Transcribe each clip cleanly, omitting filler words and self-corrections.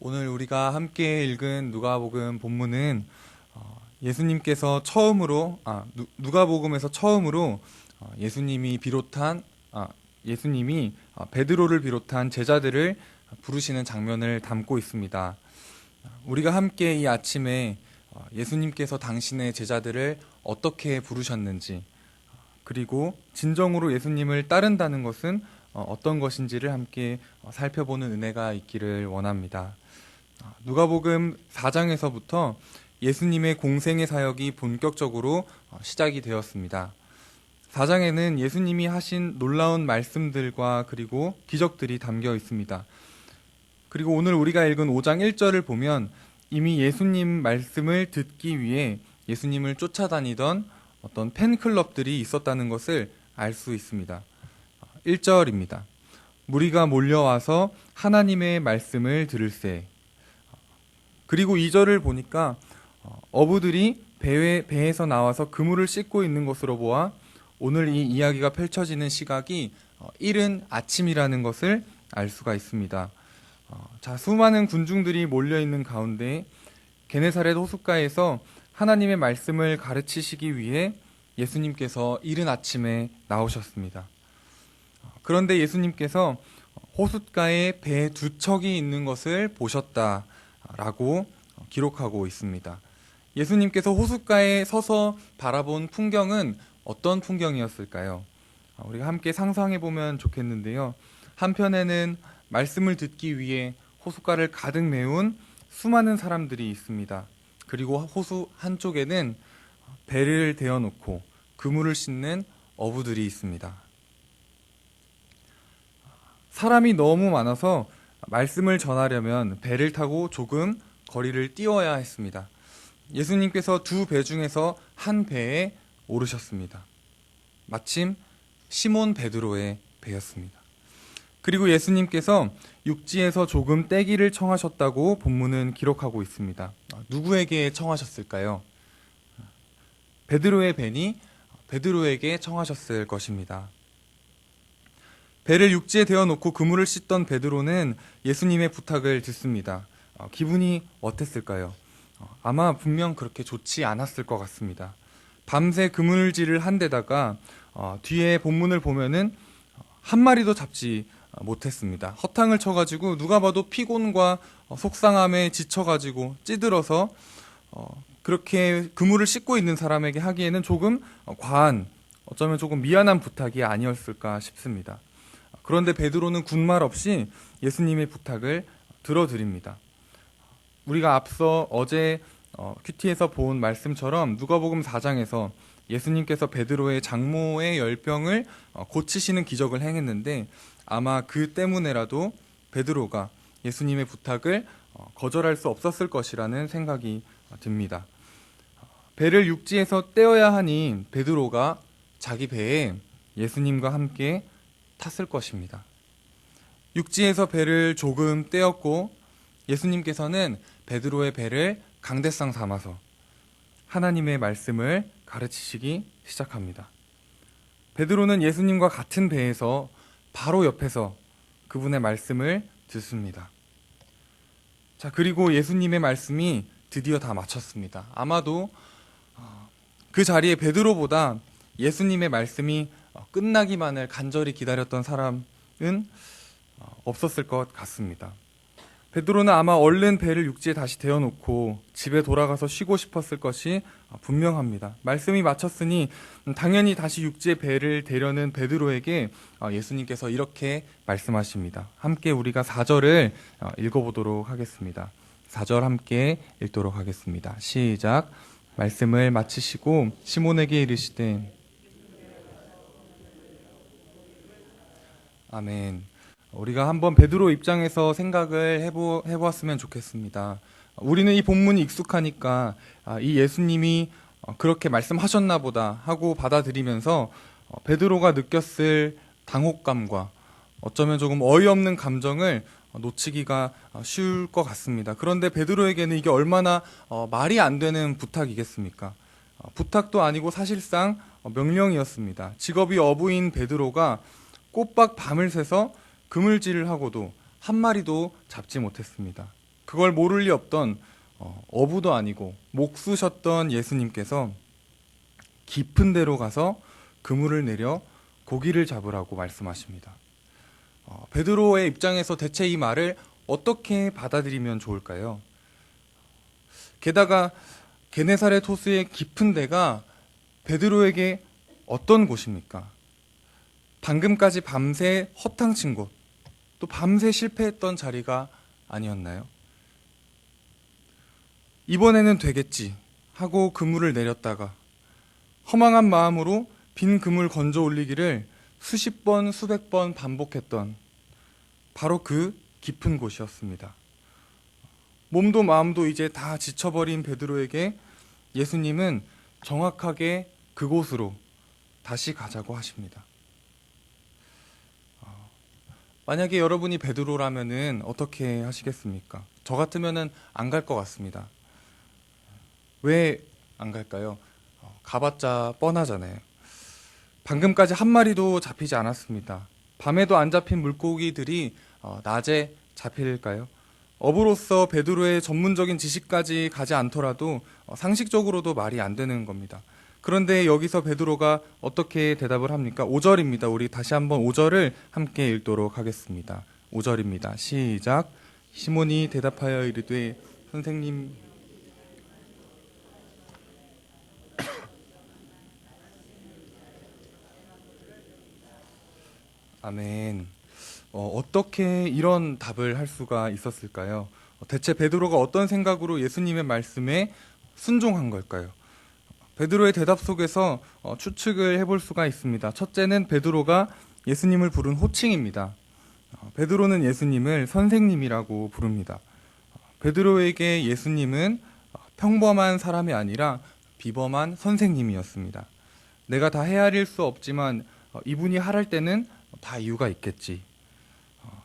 오늘 우리가 함께 읽은 누가복음 본문은 예수님께서 처음으로 누가복음에서 처음으로 예수님이 베드로를 비롯한 제자들을 부르시는 장면을 담고 있습니다. 우리가 함께 이 아침에 예수님께서 당신의 제자들을 어떻게 부르셨는지, 그리고 진정으로 예수님을 따른다는 것은 어떤 것인지를 함께 살펴보는 은혜가 있기를 원합니다. 누가복음 4장에서부터 예수님의 공생의 사역이 본격적으로 시작이 되었습니다. 4장에는 예수님이 하신 놀라운 말씀들과 그리고 기적들이 담겨 있습니다. 그리고 오늘 우리가 읽은 5장 1절을 보면 이미 예수님 말씀을 듣기 위해 예수님을 쫓아다니던 어떤 팬클럽들이 있었다는 것을 알 수 있습니다. 1절입니다. 무리가 몰려와서 하나님의 말씀을 들을세. 그리고 2절을 보니까 어부들이 배에서 나와서 그물을 씻고 있는 것으로 보아 오늘 이 이야기가 펼쳐지는 시각이 이른 아침이라는 것을 알 수가 있습니다. 수많은 군중들이 몰려있는 가운데 게네사렛 호숫가에서 하나님의 말씀을 가르치시기 위해 예수님께서 이른 아침에 나오셨습니다. 그런데 예수님께서 호숫가에 배 두 척이 있는 것을 보셨다라고 기록하고 있습니다. 예수님께서 호숫가에 서서 바라본 풍경은 어떤 풍경이었을까요? 우리가 함께 상상해 보면 좋겠는데요. 한편에는 말씀을 듣기 위해 호숫가를 가득 메운 수많은 사람들이 있습니다. 그리고 호수 한쪽에는 배를 대어놓고 그물을 싣는 어부들이 있습니다. 사람이 너무 많아서 말씀을 전하려면 배를 타고 조금 거리를 띄워야 했습니다. 예수님께서 두 배 중에서 한 배에 오르셨습니다. 마침 시몬 베드로의 배였습니다. 그리고 예수님께서 육지에서 조금 떼기를 청하셨다고 본문은 기록하고 있습니다. 누구에게 청하셨을까요? 베드로의 배니 베드로에게 청하셨을 것입니다. 배를 육지에 대어놓고 그물을 씻던 베드로는 예수님의 부탁을 듣습니다. 기분이 어땠을까요? 아마 분명 그렇게 좋지 않았을 것 같습니다. 밤새 그물질을 한 데다가 뒤에 본문을 보면은 한 마리도 잡지 못했습니다. 허탕을 쳐가지고 누가 봐도 피곤과 속상함에 지쳐가지고 찌들어서 그렇게 그물을 씻고 있는 사람에게 하기에는 조금 과한, 어쩌면 조금 미안한 부탁이 아니었을까 싶습니다. 그런데 베드로는 군말 없이 예수님의 부탁을 들어드립니다. 우리가 앞서 어제 큐티에서 본 말씀처럼 누가복음 4장에서 예수님께서 베드로의 장모의 열병을 고치시는 기적을 행했는데 아마 그 때문에라도 베드로가 예수님의 부탁을 거절할 수 없었을 것이라는 생각이 듭니다. 배를 육지에서 떼어야 하니 베드로가 자기 배에 예수님과 함께 탔을 것입니다. 육지에서 배를 조금 떼었고 예수님께서는 베드로의 배를 강대상 삼아서 하나님의 말씀을 가르치시기 시작합니다. 베드로는 예수님과 같은 배에서 바로 옆에서 그분의 말씀을 듣습니다. 그리고 예수님의 말씀이 드디어 다 마쳤습니다. 아마도 그 자리에 베드로보다 예수님의 말씀이 끝나기만을 간절히 기다렸던 사람은 없었을 것 같습니다. 베드로는 아마 얼른 배를 육지에 다시 대어놓고 집에 돌아가서 쉬고 싶었을 것이 분명합니다. 말씀이 마쳤으니 당연히 다시 육지에 배를 대려는 베드로에게 예수님께서 이렇게 말씀하십니다. 함께 우리가 4절을 읽어보도록 하겠습니다. 4절 함께 읽도록 하겠습니다. 시작. 말씀을 마치시고 시몬에게 이르시되 아멘. 우리가 한번 베드로 입장에서 생각을 해보았으면 좋겠습니다. 우리는 이 본문이 익숙하니까 이 예수님이 그렇게 말씀하셨나 보다 하고 받아들이면서 베드로가 느꼈을 당혹감과 어쩌면 조금 어이없는 감정을 놓치기가 쉬울 것 같습니다. 그런데 베드로에게는 이게 얼마나 말이 안 되는 부탁이겠습니까? 부탁도 아니고 사실상 명령이었습니다. 직업이 어부인 베드로가 꼬박 밤을 새서 그물질을 하고도 한 마리도 잡지 못했습니다. 그걸 모를 리 없던 어부도 아니고 목수셨던 예수님께서 깊은 데로 가서 그물을 내려 고기를 잡으라고 말씀하십니다. 베드로의 입장에서 대체 이 말을 어떻게 받아들이면 좋을까요? 게다가 게네사렛 호수의 깊은 데가 베드로에게 어떤 곳입니까? 방금까지 밤새 허탕친 곳, 또 밤새 실패했던 자리가 아니었나요? 이번에는 되겠지 하고 그물을 내렸다가 허망한 마음으로 빈 그물 건져 올리기를 수십 번, 수백 번 반복했던 바로 그 깊은 곳이었습니다. 몸도 마음도 이제 다 지쳐버린 베드로에게 예수님은 정확하게 그곳으로 다시 가자고 하십니다. 만약에 여러분이 베드로라면은 어떻게 하시겠습니까? 저 같으면은 안 갈 것 같습니다. 왜 안 갈까요? 가봤자 뻔하잖아요. 방금까지 한 마리도 잡히지 않았습니다. 밤에도 안 잡힌 물고기들이 낮에 잡힐까요? 어부로서 베드로의 전문적인 지식까지 가지 않더라도 상식적으로도 말이 안 되는 겁니다. 그런데 여기서 베드로가 어떻게 대답을 합니까? 5절입니다. 우리 다시 한번 5절을 함께 읽도록 하겠습니다. 5절입니다. 시작. 시몬이 대답하여 이르되 선생님, 아멘. 어떻게 이런 답을 할 수가 있었을까요? 대체 베드로가 어떤 생각으로 예수님의 말씀에 순종한 걸까요? 베드로의 대답 속에서 추측을 해볼 수가 있습니다. 첫째는 베드로가 예수님을 부른 호칭입니다. 베드로는 예수님을 선생님이라고 부릅니다. 베드로에게 예수님은 평범한 사람이 아니라 비범한 선생님이었습니다. 내가 다 헤아릴 수 없지만 이분이 하랄 때는 다 이유가 있겠지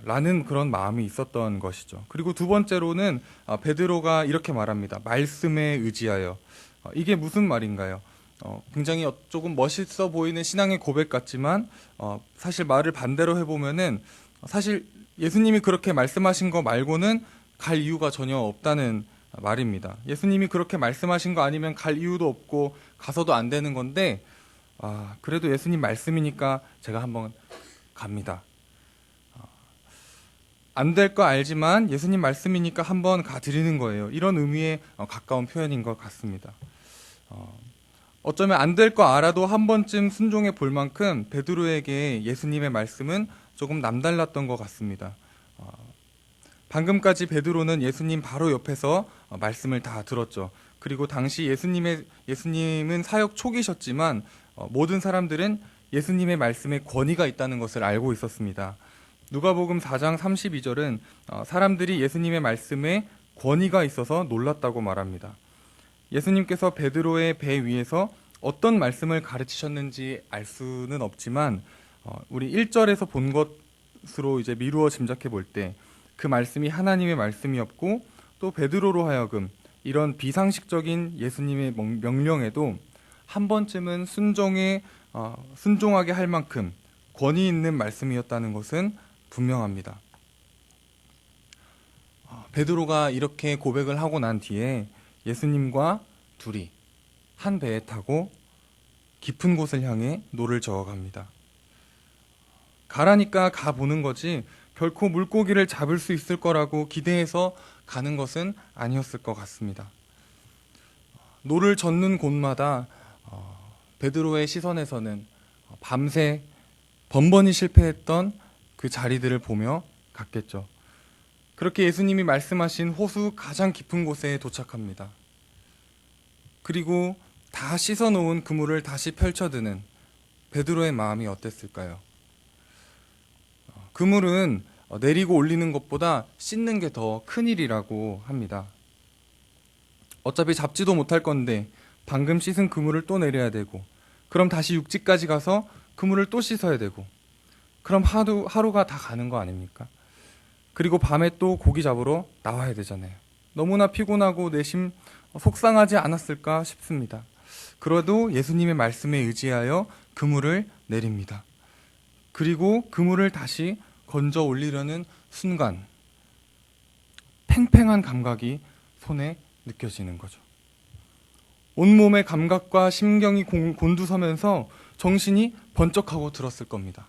라는 그런 마음이 있었던 것이죠. 그리고 두 번째로는 베드로가 이렇게 말합니다. 말씀에 의지하여. 이게 무슨 말인가요? 굉장히 조금 멋있어 보이는 신앙의 고백 같지만 사실 말을 반대로 해보면은 사실 예수님이 그렇게 말씀하신 거 말고는 갈 이유가 전혀 없다는 말입니다. 예수님이 그렇게 말씀하신 거 아니면 갈 이유도 없고 가서도 안 되는 건데 그래도 예수님 말씀이니까 제가 한번 갑니다. 안 될 거 알지만 예수님 말씀이니까 한번 가드리는 거예요. 이런 의미에 가까운 표현인 것 같습니다. 어쩌면 안 될 거 알아도 한 번쯤 순종해 볼 만큼 베드로에게 예수님의 말씀은 조금 남달랐던 것 같습니다. 방금까지 베드로는 예수님 바로 옆에서 말씀을 다 들었죠. 그리고 당시 예수님은 사역 초기셨지만 모든 사람들은 예수님의 말씀에 권위가 있다는 것을 알고 있었습니다. 누가복음 4장 32절은 사람들이 예수님의 말씀에 권위가 있어서 놀랐다고 말합니다. 예수님께서 베드로의 배 위에서 어떤 말씀을 가르치셨는지 알 수는 없지만 우리 1절에서 본 것으로 이제 미루어 짐작해 볼 때 그 말씀이 하나님의 말씀이었고 또 베드로로 하여금 이런 비상식적인 예수님의 명령에도 한 번쯤은 순종하게 할 만큼 권위 있는 말씀이었다는 것은 분명합니다. 베드로가 이렇게 고백을 하고 난 뒤에 예수님과 둘이 한 배에 타고 깊은 곳을 향해 노를 저어갑니다. 가라니까 가보는 거지 결코 물고기를 잡을 수 있을 거라고 기대해서 가는 것은 아니었을 것 같습니다. 노를 젓는 곳마다 베드로의 시선에서는 밤새 번번이 실패했던 그 자리들을 보며 갔겠죠. 그렇게 예수님이 말씀하신 호수 가장 깊은 곳에 도착합니다. 그리고 다 씻어놓은 그물을 다시 펼쳐드는 베드로의 마음이 어땠을까요? 그물은 내리고 올리는 것보다 씻는 게 더 큰일이라고 합니다. 어차피 잡지도 못할 건데 방금 씻은 그물을 또 내려야 되고 그럼 다시 육지까지 가서 그물을 또 씻어야 되고 그럼 하루가 다 가는 거 아닙니까? 그리고 밤에 또 고기 잡으러 나와야 되잖아요. 너무나 피곤하고 내심 속상하지 않았을까 싶습니다. 그래도 예수님의 말씀에 의지하여 그물을 내립니다. 그리고 그물을 다시 건져 올리려는 순간 팽팽한 감각이 손에 느껴지는 거죠. 온몸의 감각과 심경이 곤두서면서 정신이 번쩍하고 들었을 겁니다.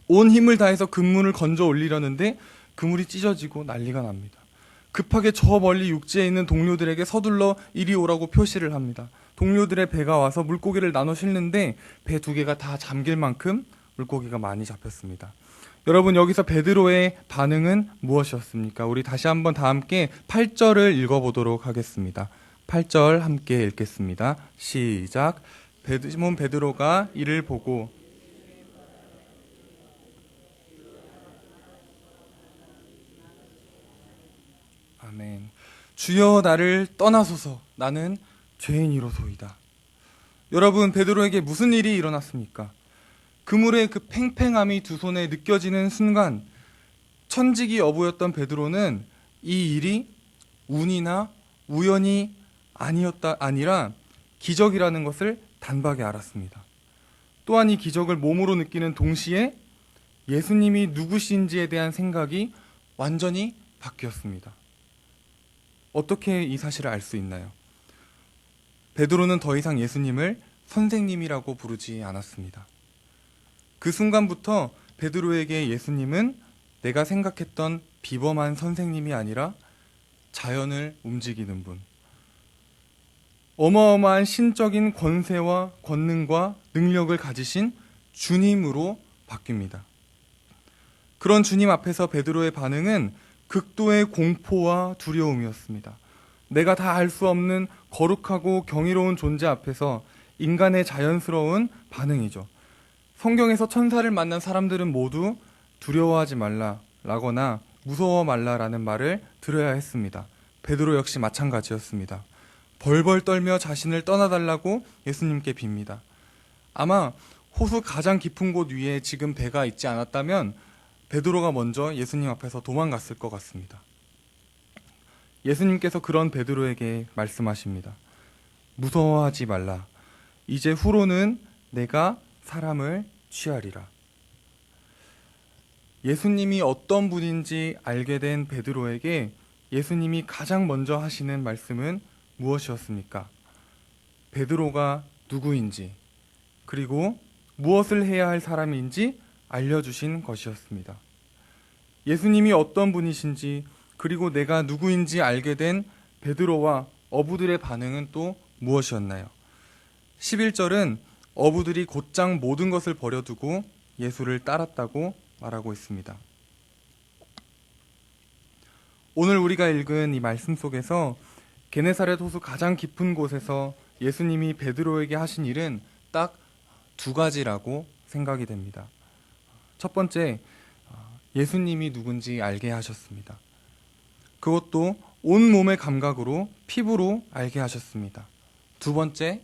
온 힘을 다해서 그물을 건져 올리려는데 그물이 찢어지고 난리가 납니다. 급하게 저 멀리 육지에 있는 동료들에게 서둘러 이리 오라고 표시를 합니다. 동료들의 배가 와서 물고기를 나눠 싣는데 배 2개가 다 잠길 만큼 물고기가 많이 잡혔습니다. 여러분, 여기서 베드로의 반응은 무엇이었습니까? 우리 다시 한번 다 함께 8절을 읽어보도록 하겠습니다. 8절 함께 읽겠습니다. 시작. 시몬 베드로가 이를 보고 아멘. 주여 나를 떠나소서, 나는 죄인이로소이다. 여러분, 베드로에게 무슨 일이 일어났습니까? 그물의 그 팽팽함이 두 손에 느껴지는 순간 천직이 어부였던 베드로는 이 일이 운이나 우연이 아니라 기적이라는 것을 단박에 알았습니다. 또한 이 기적을 몸으로 느끼는 동시에 예수님이 누구신지에 대한 생각이 완전히 바뀌었습니다. 어떻게 이 사실을 알 수 있나요? 베드로는 더 이상 예수님을 선생님이라고 부르지 않았습니다. 그 순간부터 베드로에게 예수님은 내가 생각했던 비범한 선생님이 아니라 자연을 움직이는 분, 어마어마한 신적인 권세와 권능과 능력을 가지신 주님으로 바뀝니다. 그런 주님 앞에서 베드로의 반응은 극도의 공포와 두려움이었습니다. 내가 다 알 수 없는 거룩하고 경이로운 존재 앞에서 인간의 자연스러운 반응이죠. 성경에서 천사를 만난 사람들은 모두 두려워하지 말라라거나 무서워 말라라는 말을 들어야 했습니다. 베드로 역시 마찬가지였습니다. 벌벌 떨며 자신을 떠나달라고 예수님께 빕니다. 아마 호수 가장 깊은 곳 위에 지금 배가 있지 않았다면 베드로가 먼저 예수님 앞에서 도망갔을 것 같습니다. 예수님께서 그런 베드로에게 말씀하십니다. 무서워하지 말라. 이제 후로는 내가 사람을 취하리라. 예수님이 어떤 분인지 알게 된 베드로에게 예수님이 가장 먼저 하시는 말씀은 무엇이었습니까? 베드로가 누구인지, 그리고 무엇을 해야 할 사람인지 알려주신 것이었습니다. 예수님이 어떤 분이신지, 그리고 내가 누구인지 알게 된 베드로와 어부들의 반응은 또 무엇이었나요? 11절은 어부들이 곧장 모든 것을 버려두고 예수를 따랐다고 말하고 있습니다. 오늘 우리가 읽은 이 말씀 속에서 게네사렛 호수 가장 깊은 곳에서 예수님이 베드로에게 하신 일은 딱 2가지라고 생각이 됩니다. 첫 번째, 예수님이 누군지 알게 하셨습니다. 그것도 온몸의 감각으로, 피부로 알게 하셨습니다. 2번째,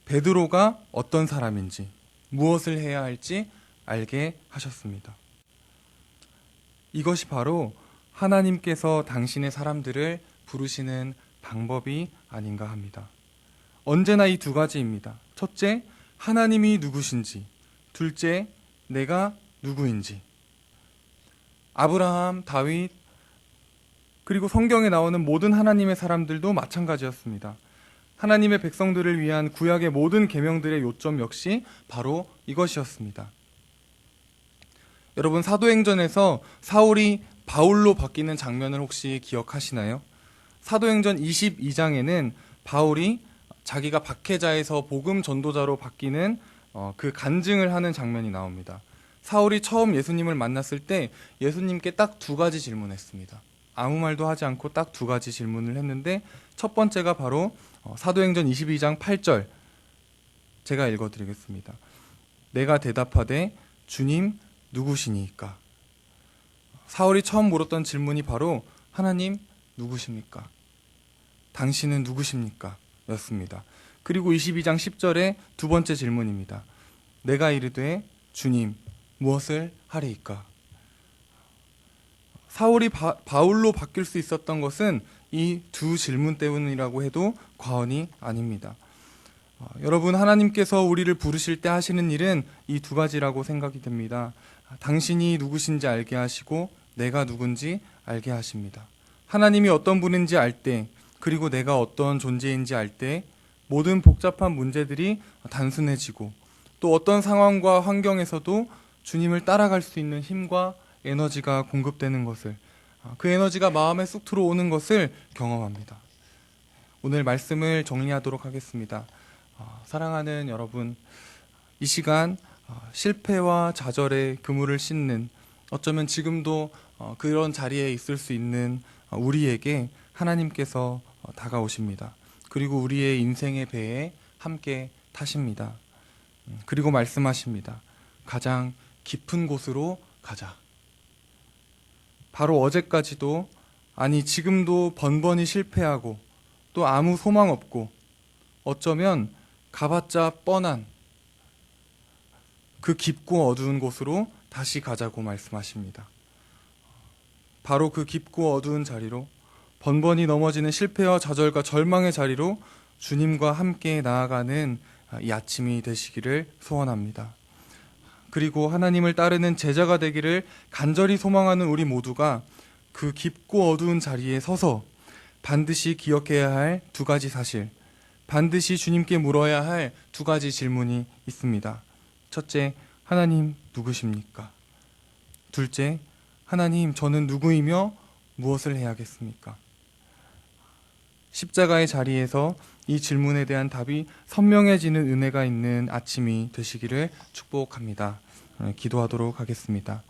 베드로가 어떤 사람인지, 무엇을 해야 할지 알게 하셨습니다. 이것이 바로 하나님께서 당신의 사람들을 부르시는 방법이 아닌가 합니다. 언제나 이 2가지입니다. 첫째, 하나님이 누구신지, 둘째, 내가 누구인지. 아브라함, 다윗, 그리고 성경에 나오는 모든 하나님의 사람들도 마찬가지였습니다. 하나님의 백성들을 위한 구약의 모든 계명들의 요점 역시 바로 이것이었습니다. 여러분, 사도행전에서 사울이 바울로 바뀌는 장면을 혹시 기억하시나요? 사도행전 22장에는 바울이 자기가 박해자에서 복음 전도자로 바뀌는 그 간증을 하는 장면이 나옵니다. 사울이 처음 예수님을 만났을 때 예수님께 딱 2가지 질문했습니다. 아무 말도 하지 않고 딱 2가지 질문을 했는데 첫 번째가 바로 사도행전 22장 8절, 제가 읽어드리겠습니다. 내가 대답하되 주님 누구시니까? 사울이 처음 물었던 질문이 바로 하나님 누구십니까? 당신은 누구십니까? 였습니다. 그리고 22장 10절에 2번째 질문입니다. 내가 이르되 주님 무엇을 하리이까? 사울이 바울로 바뀔 수 있었던 것은 이 2 질문 때문이라고 해도 과언이 아닙니다. 여러분, 하나님께서 우리를 부르실 때 하시는 일은 이 2가지라고 생각이 됩니다. 당신이 누구신지 알게 하시고 내가 누군지 알게 하십니다. 하나님이 어떤 분인지 알 때, 그리고 내가 어떤 존재인지 알 때 모든 복잡한 문제들이 단순해지고 또 어떤 상황과 환경에서도 주님을 따라갈 수 있는 힘과 에너지가 공급되는 것을, 그 에너지가 마음에 쑥 들어오는 것을 경험합니다. 오늘 말씀을 정리하도록 하겠습니다. 사랑하는 여러분, 이 시간 실패와 좌절의 그물을 씻는, 어쩌면 지금도 그런 자리에 있을 수 있는 우리에게 하나님께서 다가오십니다. 그리고 우리의 인생의 배에 함께 타십니다. 그리고 말씀하십니다. 가장 깊은 곳으로 가자. 바로 어제까지도, 아니 지금도 번번이 실패하고 또 아무 소망 없고 어쩌면 가봤자 뻔한 그 깊고 어두운 곳으로 다시 가자고 말씀하십니다. 바로 그 깊고 어두운 자리로, 번번이 넘어지는 실패와 좌절과 절망의 자리로 주님과 함께 나아가는 이 아침이 되시기를 소원합니다. 그리고 하나님을 따르는 제자가 되기를 간절히 소망하는 우리 모두가 그 깊고 어두운 자리에 서서 반드시 기억해야 할 두 가지 사실, 반드시 주님께 물어야 할 두 가지 질문이 있습니다. 첫째, 하나님 누구십니까? 둘째, 하나님 저는 누구이며 무엇을 해야겠습니까? 십자가의 자리에서 이 질문에 대한 답이 선명해지는 은혜가 있는 아침이 되시기를 축복합니다. 기도하도록 하겠습니다.